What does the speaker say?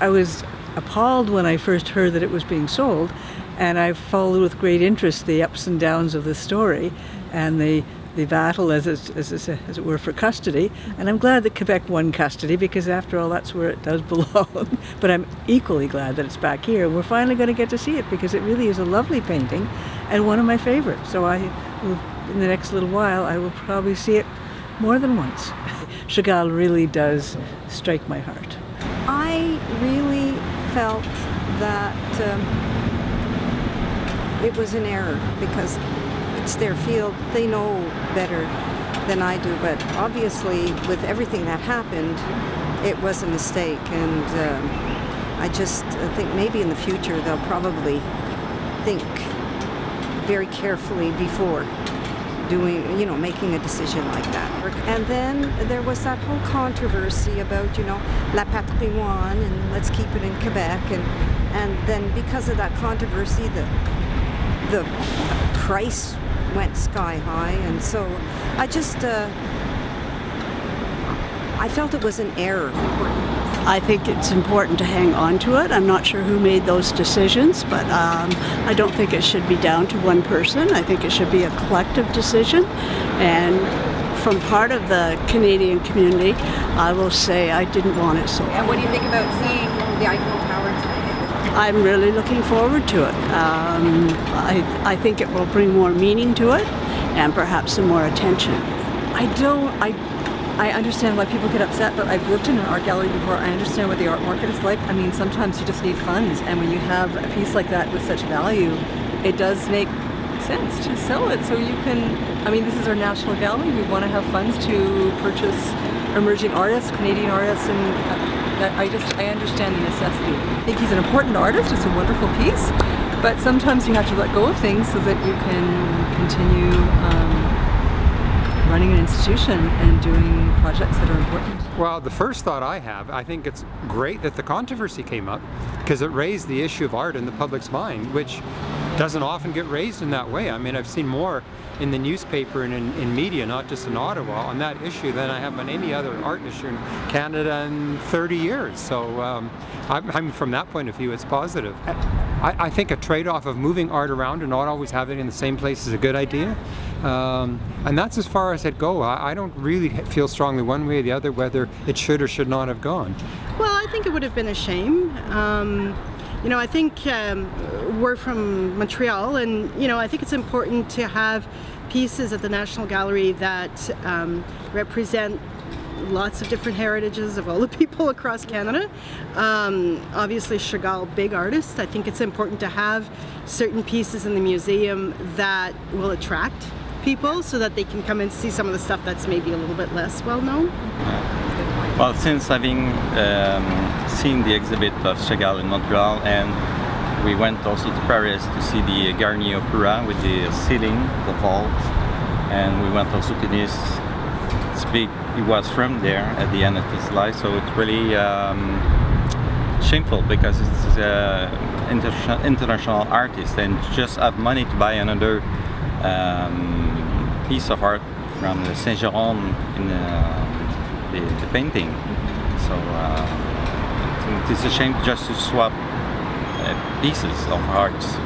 I was appalled when I first heard that it was being sold, and I've followed with great interest the ups and downs of the story and the battle, as it were, for custody. And I'm glad that Quebec won custody, because after all, that's where it does belong. But I'm equally glad that it's back here. We're finally going to get to see it, because it really is a lovely painting and one of my favorites. So in the next little while, I will probably see it more than once. Chagall really does strike my heart. I really felt that it was an error, because it's their field. They know better than I do, but obviously with everything that happened, it was a mistake, and I just think maybe in the future they'll probably think very carefully before doing, making a decision like that. And then there was that whole controversy about, La Patrimoine, and let's keep it in Quebec, and then because of that controversy, the price went sky high, and so I just I felt it was an error. I think it's important to hang on to it. I'm not sure who made those decisions, but I don't think it should be down to one person. I think it should be a collective decision. And from part of the Canadian community, I will say I didn't want it sold. And what do you think about seeing the Eiffel Tower today? I'm really looking forward to it. I think it will bring more meaning to it and perhaps some more attention. I understand why people get upset, but I've worked in an art gallery before. I understand what the art market is like. I mean, sometimes you just need funds, and when you have a piece like that with such value, it does make sense to sell it. So you can, this is our national gallery. We want to have funds to purchase emerging artists, Canadian artists, and I understand the necessity. I think he's an important artist. It's a wonderful piece, but sometimes you have to let go of things so that you can continue running an institution and doing projects that are important. Well, the first thought I have, I think it's great that the controversy came up, because it raised the issue of art in the public's mind, which doesn't often get raised in that way. I've seen more in the newspaper and in media, not just in Ottawa, on that issue than I have on any other art issue in Canada in 30 years. So from that point of view, it's positive. I think a trade-off of moving art around and not always having it in the same place is a good idea. And that's as far as I'd go. I don't really feel strongly one way or the other whether it should or should not have gone. Well, I think it would have been a shame. I think we're from Montreal, and I think it's important to have pieces at the National Gallery that represent lots of different heritages of all the people across Canada. Obviously Chagall, big artist. I think it's important to have certain pieces in the museum that will attract people so that they can come and see some of the stuff that's maybe a little bit less well known. Well, since having seen the exhibit of Chagall in Montreal, and we went also to Paris to see the Garnier Opera with the ceiling, the vault, and we went also to Nice. He was from there at the end of his life, so it's really shameful, because it's an international artist, and just have money to buy another piece of art from the Saint-Jérôme in the painting. So it's a shame just to swap pieces of arts.